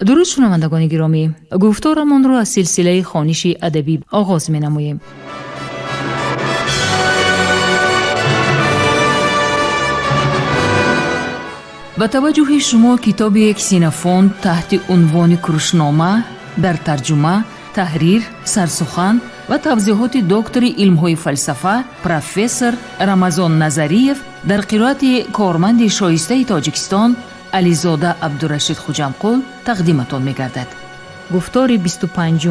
درود شنوندگان گرامی، گفتارمان را از سلسله خوانش ادبی آغاز می‌نماییم. با توجه شما کتاب کسینوفونت تحت عنوان کروشنامه در ترجمه، تحریر، سرسخن و توضیحات دکتر علم‌های فلسفه پروفسور رمضان نظریف در قرائت کارمند شایسته تاجیکستان علیزاده عبدالرشید خوجمقل تقدیمتان می‌گردد. گفتار 25.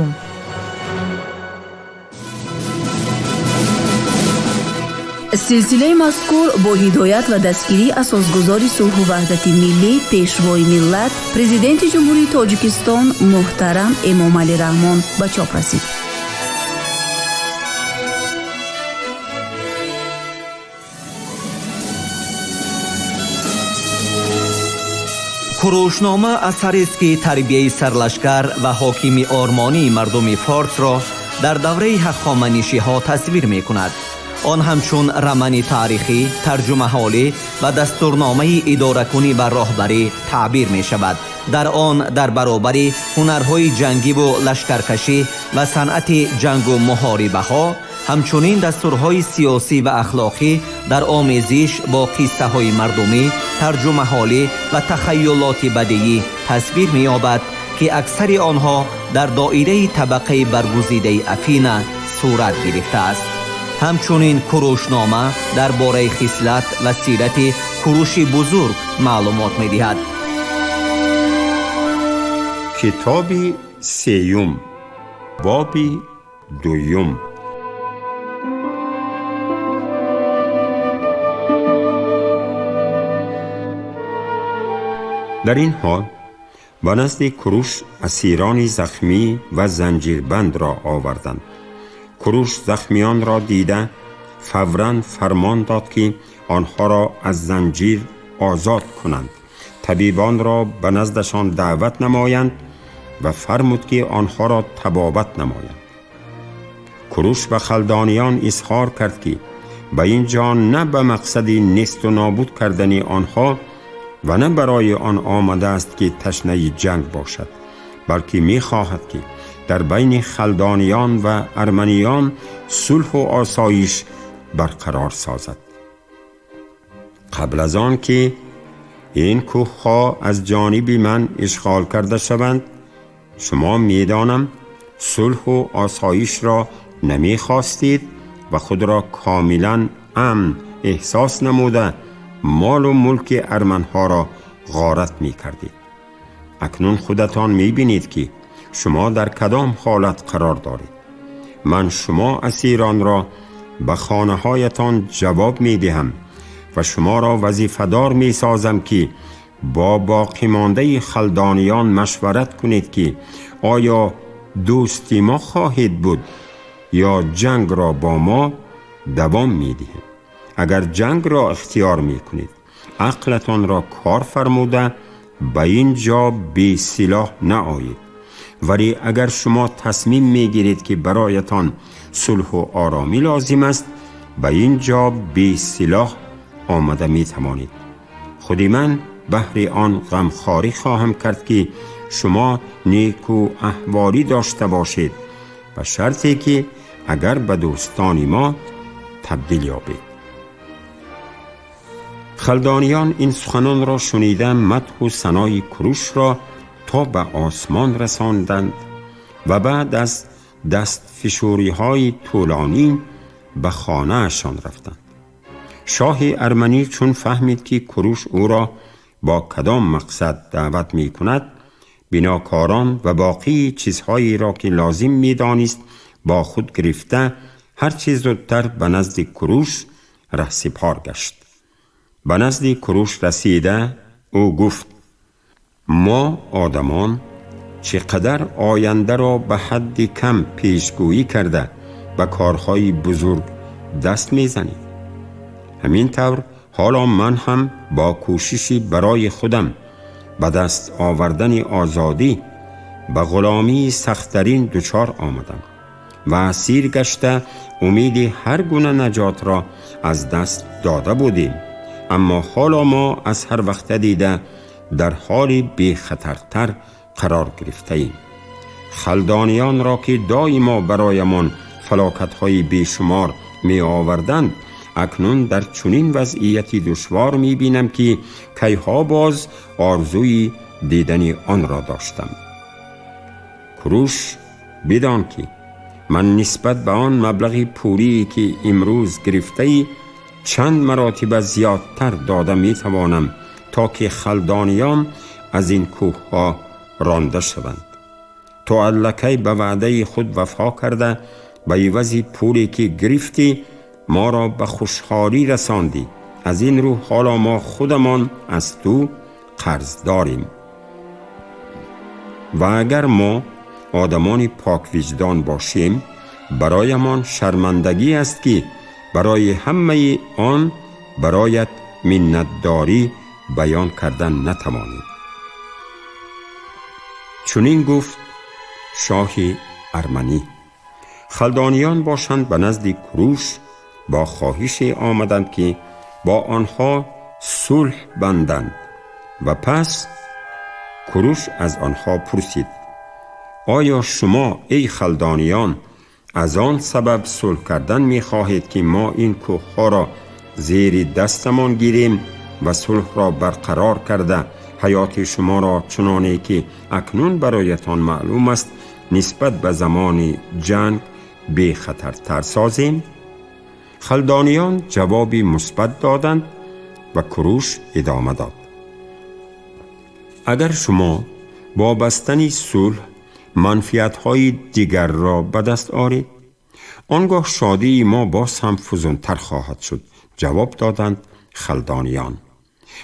سلسله مذکور با هدایت و دستگیری اساسگزار صلح و وحدت ملی پیشوای ملت پرزیدنت جمهوری تاجیکستان محترم امامعلی رحمان به چاپ رسید. کروشنامه اثری است که تربیه سرلشکر و حاکم آرمانی مردم فارس را در دوره هخامنشی‌ها تصویر می‌کند. آن همچون رمانی تاریخی، ترجمه حالی و دستورنامه اداره کنی بر راهبری تعبیر می شود. در آن در برابر هنرهای جنگی و لشکرکشی و صنعت جنگ و محاربه ها، همچنین دستورهای سیاسی و اخلاقی در آمیزش با قصه های مردمی، ترجمه حالی و تخیلات بدیعی تصویر می یابد که اکثر آنها در دایره طبقه برگزیده افینه صورت گرفته است. همچنین کروشنامه درباره خصلت و سیرت کوروش بزرگ معلومات می‌دهد. کتابی سیوم، بابی دویم. در این حال به نزد کوروش اسیرانی زخمی و زنجیربند را آوردند. کوروش زخمیان را دیده فوراً فرمان داد که آنها را از زنجیر آزاد کنند. طبیبان را به نزدشان دعوت نمایند و فرمود که آنها را طبابت نمایند. کوروش به خلدانیان اظهار کرد که به این جان نه به مقصد نیست و نابود کردن آنها و نه برای آن آمده است که تشنه جنگ باشد، بلکه می خواهد که در بین خلدانیان و ارمنیان صلح و آسایش برقرار سازد. قبل از آن که این کوه‌ها از جانب من اشغال کرده شوند، شما میدانم صلح و آسایش را نمی خواستید و خود را کاملا امن احساس نموده مال و ملک ارمنها را غارت می کردید. اکنون خودتان می بینید که شما در کدام حالت قرار دارید. من شما اسیران را به خانه هایتان جواب می دهم و شما را وظیفه‌دار می سازم که با باقی مانده خلدانیان مشورت کنید که آیا دوستی ما خواهید بود یا جنگ را با ما دوام می دهیم. اگر جنگ را اختیار می کنید، عقلتان را کار فرموده به این جا بی سلاح نآیید. ولی اگر شما تصمیم میگیرید که برایتان صلح و آرامی لازم است، به این جا بی سلاح آمده می توانید. خودی من بهر آن غمخواری خواهم کرد که شما نیکو احوالی داشته باشید، به شرطی که اگر به دوستانی ما تبدیل یابید. خلدانیان این سخنان را شنیده مدح و ثنای کوروش را تا به آسمان رساندند و بعد از دست فشوری های طولانی به خانه اشان رفتند. شاه ارمنی چون فهمید که کوروش او را با کدام مقصد دعوت می کند، بناکاران و باقی چیزهایی را که لازم می دانست با خود گرفته هر چیز زودتر به نزد کوروش رهسپار گشت. به نزد کوروش رسیده او گفت: ما آدمان چقدر آینده را به حد کم پیشگویی کرده به کارهای بزرگ دست میزنیم. همین طور حالا من هم با کوششی برای خودم به دست آوردن آزادی به غلامی سخت‌ترین دچار آمدم و اسیر گشته امید هر گونه نجات را از دست داده بودیم، اما حالا ما از هر وقت دیده در حالی بی خطرتر قرار گرفته ایم. خلدانیان را که دائما برایمان فلاکت‌های بیشمار می آوردند، اکنون در چنین وضعیتی دشوار می بینم که کیها باز آرزوی دیدن آن را داشتم. کروش، بدان که من نسبت به آن مبلغ پولی که امروز گرفته چند مراتب زیادتر داده می توانم تا که خلدانیان از این کوه ها رانده شوند. تو الکی به وعده خود وفا کرده به عوض پولی که گرفتی ما را به خوشحالی رساندی. از این رو حالا ما خودمان از تو قرض داریم و اگر ما آدمان پاک وجدان باشیم برایمان شرمندگی است که برای همه آن برایت منتداری بیان کردن نتوانیم. چنین گفت شاه ارمنی. خلدانیان باشند به نزد کروش با خواهش آمدند که با آنها صلح بندند و پس کروش از آنها پرسید: آیا شما ای خلدانیان از آن سبب صلح کردن می خواهید که ما این کوه ها را زیر دستمان گیریم و صلح را برقرار کرده حیات شما را چنانه که اکنون برایتان معلوم است نسبت به زمان جنگ بی خطرتر سازیم؟ خلدانیان جوابی مثبت دادند و کروش ادامه داد: اگر شما با بستن صلح منفعت‌های دیگر را به دست آرید آنگاه شادی ما باز هم فزونتر خواهد شد. جواب دادند خلدانیان: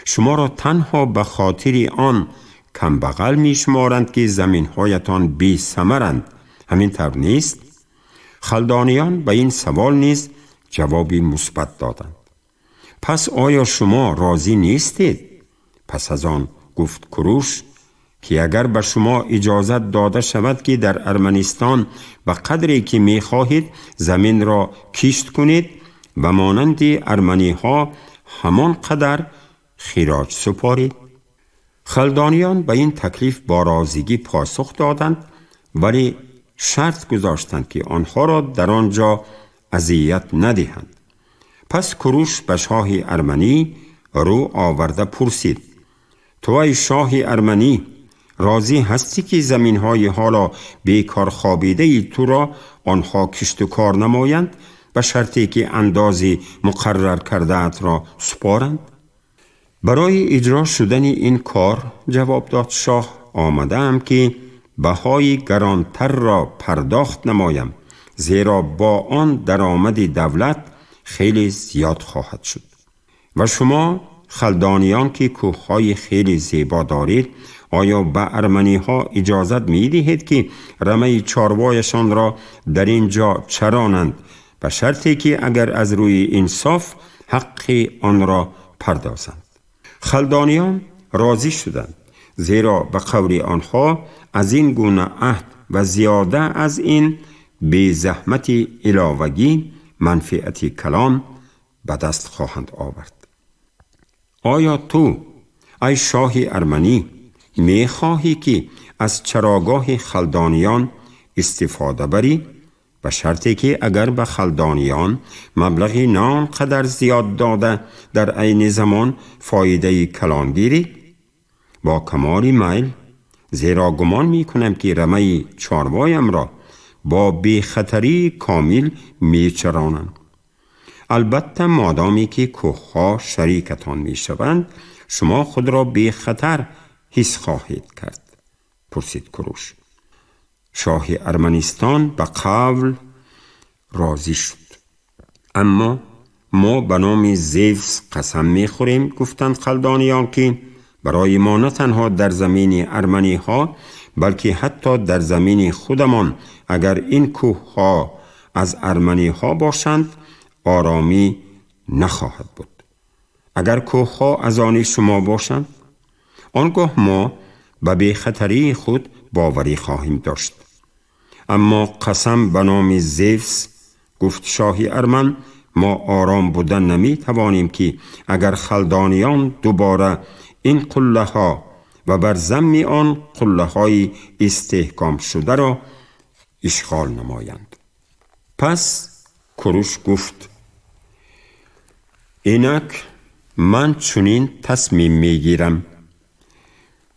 شما را تنها به خاطر آن کم بغل می شمارند که زمین‌هایتان بی ثمرند، همین طور نیست؟ خلدانیان به این سوال نیز جوابی مثبت دادند. پس آیا شما راضی نیستید؟ پس از آن گفت کروش که اگر به شما اجازت داده شود که در ارمنستان به قدری که می خواهید زمین را کشت کنید و مانند ارمنی ها همان قدر خراج سپارید. خلدانیان به این تکلیف با راضیگی پاسخ دادند، ولی شرط گذاشتند که آنها را در آنجا اذیت ندهند. پس کروش به شاه ارمنی رو آورده پرسید: تو ای شاه ارمنی راضی هستی که زمین های حالا بیکار خوابیده تو را آنها کشت و کار نمایند به شرطی که اندازی مقرر کرده ات را سپارند؟ برای اجرا شدن این کار جواب داد شاه آمدم که بهای گرانتر را پرداخت نمایم، زیرا با آن درآمد دولت خیلی زیاد خواهد شد و شما خلدانیان که کوههای خیلی زیبا دارید آیا به ارمنی ها اجازت می دهید که رمه چاروایشان را در اینجا چرانند به شرطی که اگر از روی انصاف حق آن را پردازند؟ خلدانیان راضی شدند، زیرا به قول آنها از این گونه عهد و زیاده از این بی زحمت علاوگی منفعت کلان به دست خواهند آورد. آیا تو ای شاه ارمنی می خواهی که از چراگاه خلدانیان استفاده بری به شرطی که اگر به خلدانیان مبلغی نان قدر زیاد داده در عین زمان فایده کلان گیری؟ با کمال میل، زیرا گمان می کنم که رمه چاروایم را با بی خطری کامل می چرانم. البته مادامی که کوه‌ها شریکتان می شوند شما خود را بی خطر حس خواهید کرد. پرسید کروش. شاه ارمنستان به قول راضی شد. اما ما به نام زیوس قسم می خوریم، گفتند خلدانیان، که برای ما نه تنها در زمین ارمنی ها بلکه حتی در زمین خودمان اگر این کوه ها از ارمنی ها باشند آرامی نخواهد بود. اگر کوه ها از آن شما باشند آنگاه ما به بی‌خطری خود باوری خواهیم داشت. اما قسم به نام زیوس، گفت شاه ارمن، ما آرام بودن نمی توانیم که اگر خلدانیان دوباره این قله ها و بر ضم آن قله های استحکام شده را اشغال نمایند. پس کوروش گفت: اینک من چنین تصمیم میگیرم: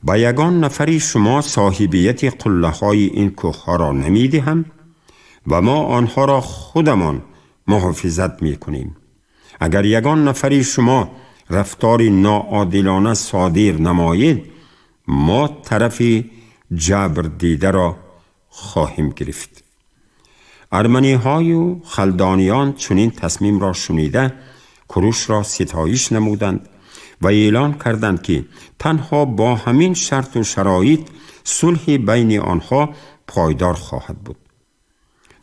با یگان نفری شما صاحبیت قله های این کوه ها را نمیدهم و ما آنها را خودمان محافظت میکنیم. اگر یگان نفری شما رفتار ناعادلانه صادر نمایید، ما طرف جبر دیده را خواهیم گرفت. ارمنی های و خلدانیان چنین تصمیم را شنیده کوروش را ستایش نمودند و اعلان کردند که تنها با همین شرط و شرایط صلح بین آنها پایدار خواهد بود.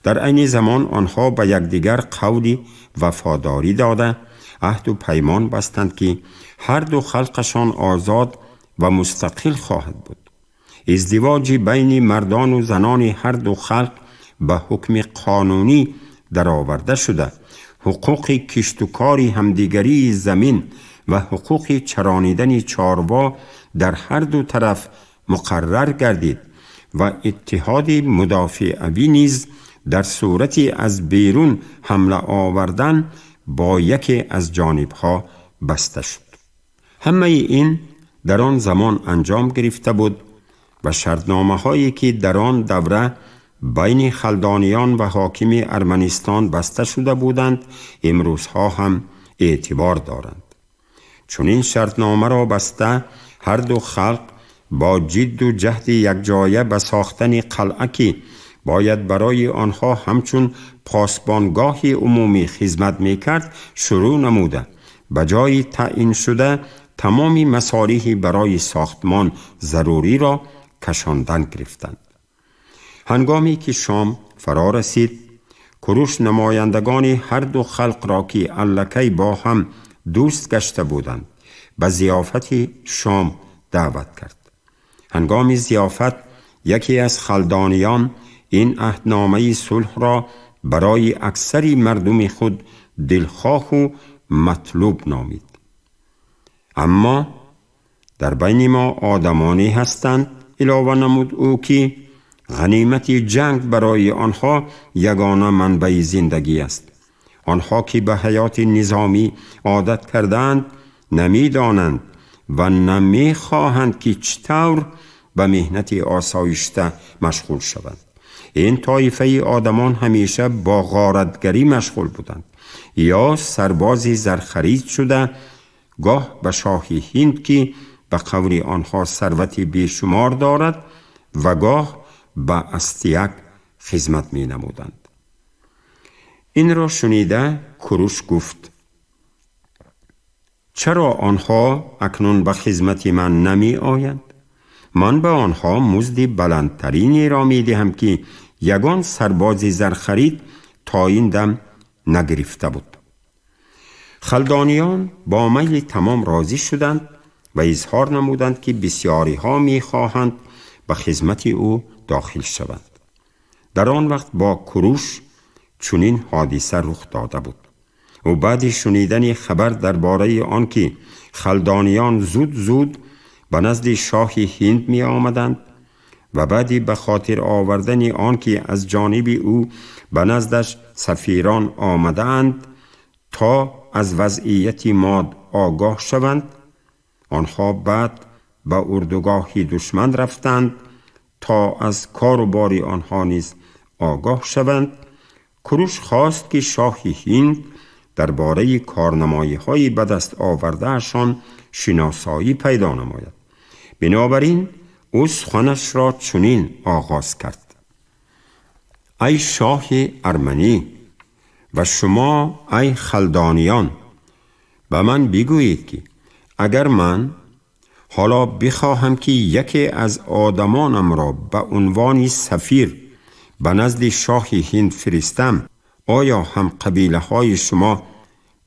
در عین زمان آنها به یکدیگر قول وفاداری داده عهد و پیمان بستند که هر دو خلقشان آزاد و مستقل خواهد بود. ازدواج بین مردان و زنان هر دو خلق به حکم قانونی درآورده شده، حقوق کشت و کار همدیگری زمین و حقوق چرانیدن چاروا در هر دو طرف مقرر گردید و اتحاد مدافعوی نیز در صورت از بیرون حمله آوردن با یکی از جانبها بسته شد. همه این در آن زمان انجام گرفته بود و شرطنامه هایی که در آن دوره بین خلدانیان و حاکم ارمنستان بسته شده بودند امروزها هم اعتبار دارند. چون این شرطنامه را بسته هر دو خلق با جد و جهد یکجایه به ساختن قلعه که باید برای آنها همچون پاسبانگاه عمومی خدمت میکرد شروع نموده به جای تعیین شده تمامی مصاریح برای ساختمان ضروری را کشاندن گرفتند. هنگامی که شام فرا رسید، کوروش نمایندگان هر دو خلق را که الکی با هم دوست گشته بودند به ضیافت شام دعوت کرد. هنگام ضیافت یکی از خلدانیان این عهدنامه صلح را برای اکثر مردم خود دلخواه و مطلوب نامید. اما در بین ما آدمانی هستند، علاوه نمود او، که غنیمت جنگ برای آنها یگانه منبع زندگی است. آنها که به حیات نظامی عادت کردند نمی دانند و نمی خواهند که چطور به مهنت آسایشته مشغول شوند. این طایفه آدمان همیشه با غارتگری مشغول بودند، یا سربازی زرخرید شده، گاه به شاه هند که به قول آنها ثروت بیشمار دارد و گاه به استیک خدمت می نمودند. این را شنیده کوروش گفت: چرا آنها اکنون به خدمت من نمی آیند؟ من به آنها مزد بلندترینی را می دهم که یگان سرباز زرخرید تا این دم نگرفته بود. خلدانیان با میل تمام راضی شدند و اظهار نمودند که بسیاری ها می خواهند به خدمت او داخل شوند. در آن وقت با کوروش چنین حادثه رخ داده بود. و بعد شنیدن خبر درباره آن که خلدانیان زود به نزد شاه هند می آمدند و بعدی به خاطر آوردن آن که از جانب او به نزدش سفیران آمدند تا از وضعیت ماد آگاه شوند، آنها بعد به اردوگاه دشمن رفتند تا از کار و بار آنها نیز آگاه شوند. کوروش خواست که شاه هند درباره کارنمایی های به دست آوردهشان شناسایی پیدا نماید. بنابراین او سخنش را چنین آغاز کرد: ای شاه ارمنی و شما ای خلدانیان، به من بگویید که اگر من حالا بخواهم که یکی از آدمانم را به عنوان سفیر به نزد شاه هند فرستم، آیا هم قبیله های شما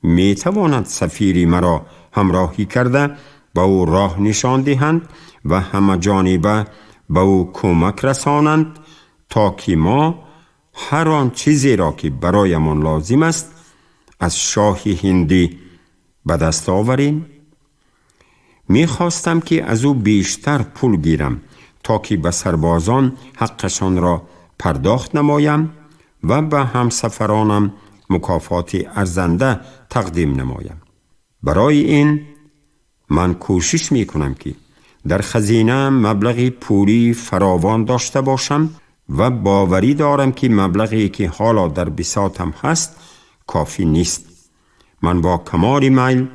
می تواند سفیری مرا همراهی کرده به او راه نشان دهند و همه جانبه به او کمک رسانند تا که ما هر آن چیزی را که برایمان لازم است از شاه هندی به دست آوریم؟ می‌خواستم که از او بیشتر پول گیرم تا که به سربازان حقشان را پرداخت نمایم و به همسفرانم مکافات ارزنده تقدیم نمایم. برای این من کوشش می‌کنم که در خزینه مبلغی پولی فراوان داشته باشم و باوری دارم که مبلغی که حالا در بساطم هست کافی نیست. من با کمال میل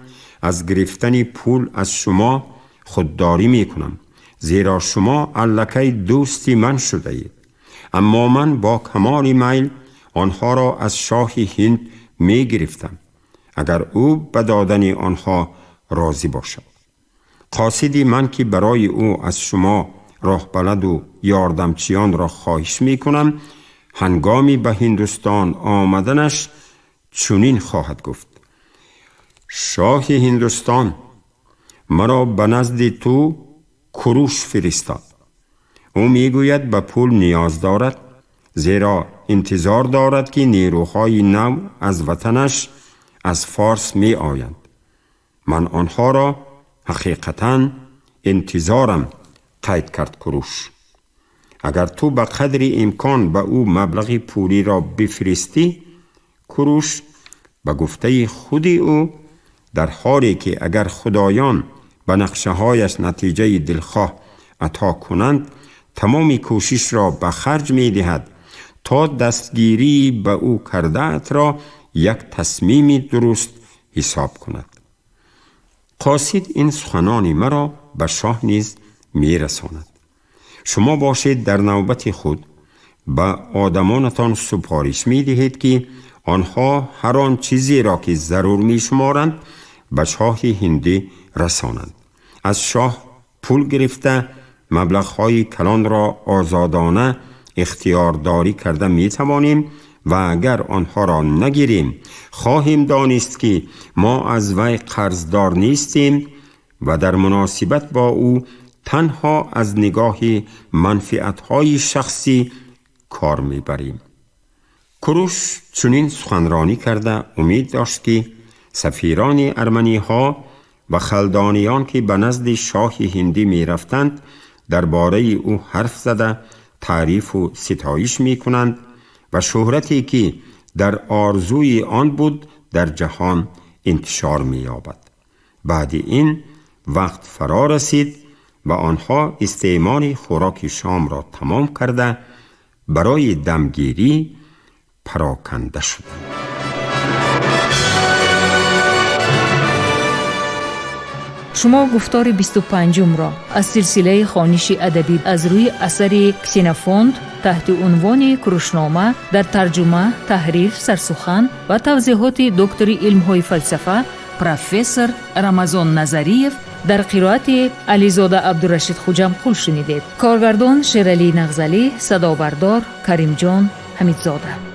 از گرفتن پول از شما خودداری میکنم، زیرا شما الکی دوستی من شده اید. اما من با کمال میل آنها را از شاه هند می گرفتم اگر او به دادن آنها راضی باشد. قاصدی من که برای او از شما راه بلد و یاردمچیان را خواهش می کنم، هنگامی به هندوستان آمدنش چنین خواهد گفت: شاه هندوستان مرا به نزد تو کروش فرستاد. او می گوید به پول نیاز دارد، زیرا انتظار دارد که نیروهای نو از وطنش از فارس می آیند. من آنها را حقیقتاً انتظارم قید کرد کروش. اگر تو به قدر امکان به او مبلغ پولی را بفرستی، کروش به گفته خود او در حالی که اگر خدایان به نقشه هایش نتیجه دلخواه عطا کنند تمام کوشش را به خرج می دهد تا دستگیری به او کرده‌ات را یک تصمیم درست حساب کند. قاصد این سخنان مرا به شاه نیز می رساند. شما باشید در نوبت خود به آدمانتان سپارش می دهید که آنها هر آن چیزی را که ضرور می شمارند به شاه هندی رسانند. از شاه پول گرفته مبلغ‌های کلان را آزادانه اختیارداری کرده می توانیم و اگر آنها را نگیریم خواهیم دانست که ما از وی قرضدار نیستیم و در مناسبت با او تنها از نگاه منفعت‌های شخصی کار می‌بریم. کروش چنین سخنرانی کرده امید داشت که سفیران ارمنی‌ها و خلدانیان که به نزد شاه هندی می‌رفتند درباره او حرف زده تعریف و ستایش می‌کنند و شهرتی که در آرزوی آن بود در جهان انتشار می‌یابد. بعد این وقت فرا رسید و آنها استعمال خوراک شام را تمام کرده برای دمگیری پراکنده شدند. شما گفتار 25 را از سلسله خوانش ادبی از روی اثر کسینوفونت تحت عنوان کروشنامه در ترجمه، تحریر، سرسخن و توضیحات دکتر علم‌های فلسفه پروفسور رمضان نظریف در قرائت علیزاده عبدالرشید خوجمقل شنیدید. کارگردان شیرعلی نغزلی، صدابردار کریم جان حمیدزاده.